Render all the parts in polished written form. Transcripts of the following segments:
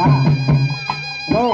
இருக்கா? ஓ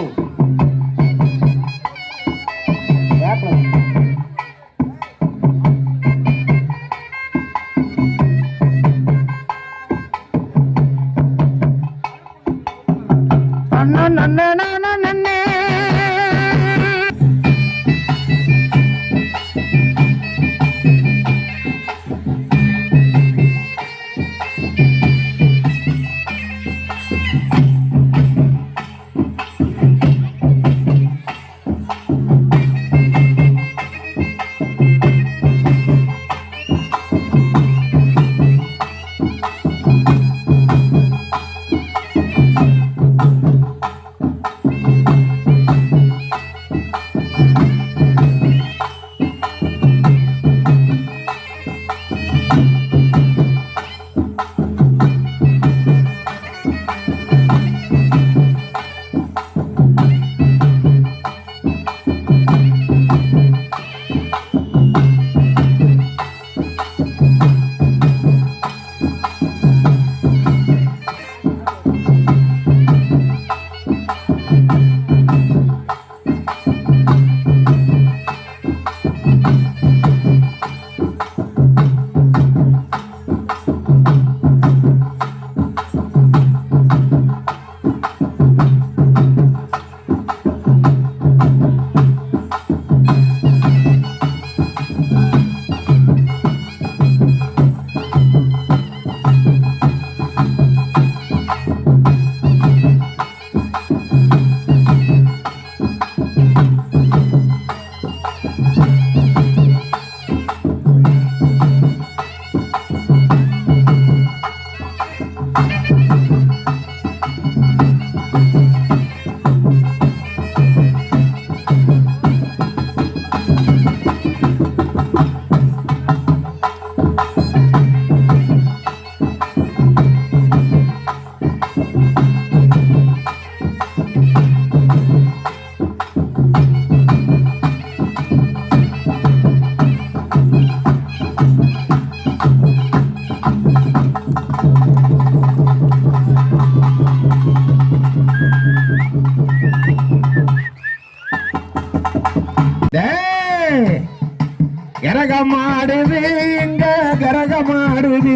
கரகமாடுது எங்க கரகமாடுது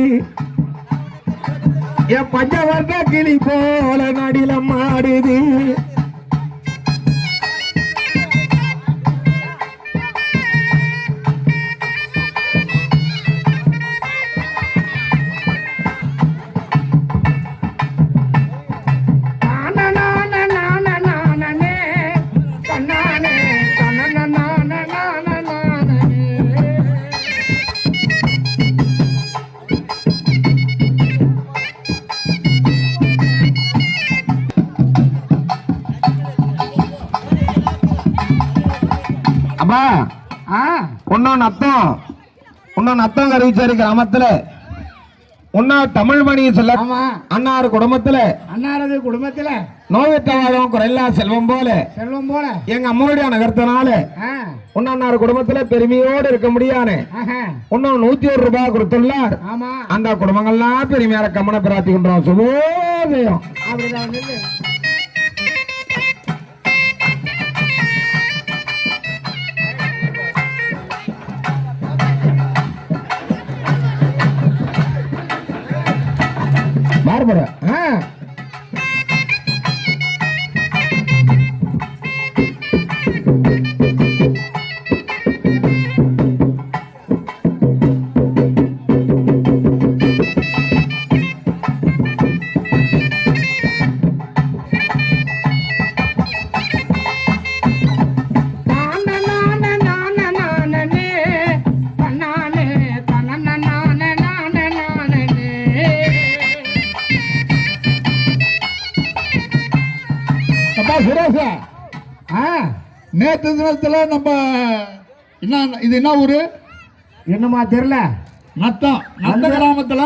என் பஞ்சவர்ண கிளி போல நடிலம் ஆடுது. நத்தம் கருவிச்சாரி கிராமத்துல தமிழ் மணி சொல்ல அன்னாரு குடும்பத்துல நோயற்றவாதம் குறையில்லா செல்வம் போல எங்க அம்மாவுடைய நகர்த்தனால அன்னாரு குடும்பத்துல பெருமையோடு இருக்க முடியாது. 101 ரூபாய் கொடுத்துள்ளார். அந்த குடும்பங்கள்லாம் பெருமையா கம்மனை பிரார்த்தி கொண்டோம். சுபோதயம். பார்பர நேற்று தினத்துல நம்ம என்ன இது என்ன ஊரு என்னமா தெரியல நத்த கிராமத்துல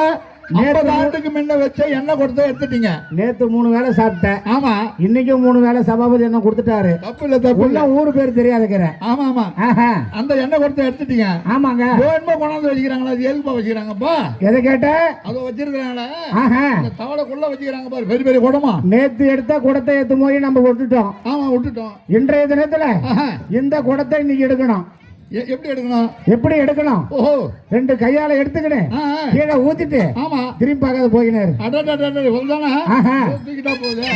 50 ஆண்டுக்கு முன்ன வச்ச எண்ணெய் கொடுத்து எடுத்துட்டீங்க. நேத்து 3 வேளை சாப்பிட்டேன். ஆமா, இன்னைக்கு 3 வேளை சபாபதி என்ன கொடுத்துட்டாரு. தப்பு இல்ல, தப்பு இல்ல. ஊரு பேர் தெரியாதுக்கிறேன். ஆமா ஆமா, அந்த எண்ணெய் கொடுத்து எடுத்துட்டீங்க. ஆமாங்க. கோயம்பு கொண்டாந்து வச்சுக்கிறாங்களா? அது எதுக்குப்பா வச்சுக்கிறாங்கப்பா? எதை கேட்ட? அதை வச்சிருக்கிறாங்களா? தவளைக்குள்ள வச்சுக்கிறாங்க பாரு, பெரிய பெரிய குடமா. நேத்து எடுத்த குடத்தை எடுத்து போய் நம்ம விட்டுட்டோம். ஆமா, விட்டுட்டோம். இன்றைய தினத்துல இந்த குடத்தை இன்னைக்கு எடுக்கணும். எப்படி எடுக்கணும்? எப்படி எடுக்கணும்? ஓஹோ, 2 கையால எடுத்துக்கினேன், கீழே ஊத்திட்டு ஆமா திரும்பி பார்க்காத போயினாரு.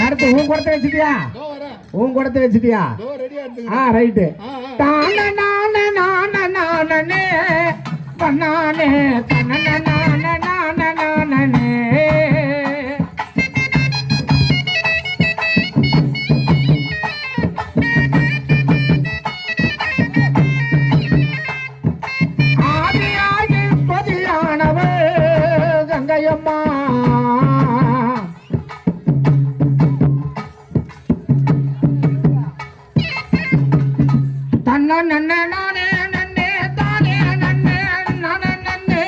அடுத்து உன் குடத்தை வச்சுட்டியா? உன் குடத்தை வச்சுட்டியா? ரைட்டு. கங்கையம்மா தன்ன நன்ன நானே நன்னே தானே நன்னே நானே நன்னே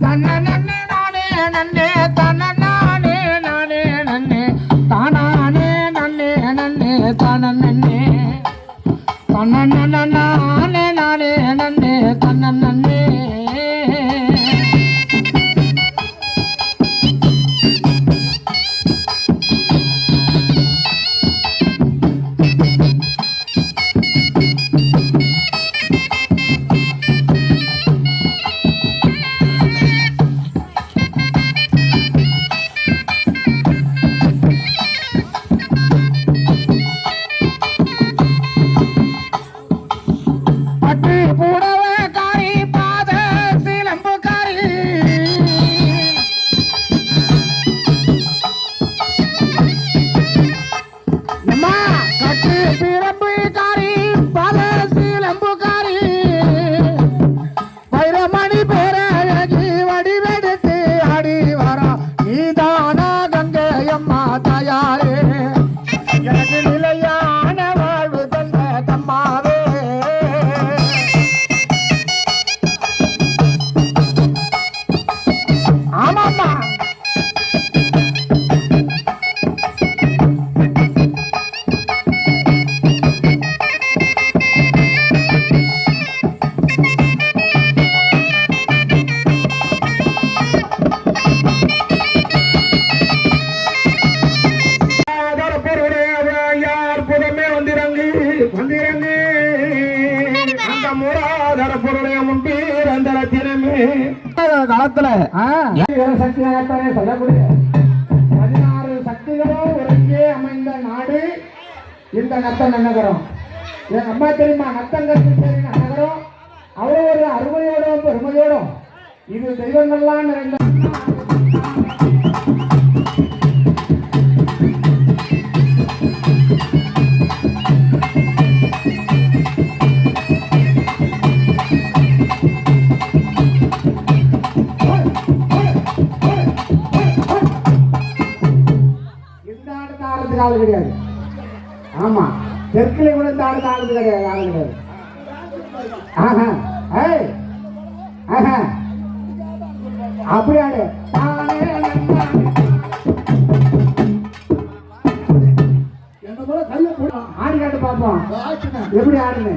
தன்ன நன்னே நானே நன்னே தன்ன நானே நானே நன்னே தானானே நன்னே நன்னே தான நன்னே தன்ன நன்ன நானே நானே நன்னே தன்ன நன்னே. காலத்துல சொல்லக்கூடிய 16 சக்திகளும் ஒருங்கே அமைந்த நாடு இந்த நத்தம் நகரம். என் அம்மா தெரியுமா? நத்தங்கத்தில் நகரம் அவ்வளோ ஒரு அருமையோடும் பெருமையோடும் இது தெய்வங்கள்லாம் நிறைந்த ஆளு கிடையாது. ஆமா, தெற்குல கூட இந்த ஆளு கிடையாது, ஆளு கிடையாது. அப்படி ஆடு ஆடி காட்டு பார்ப்போம் எப்படி ஆடுன்னு.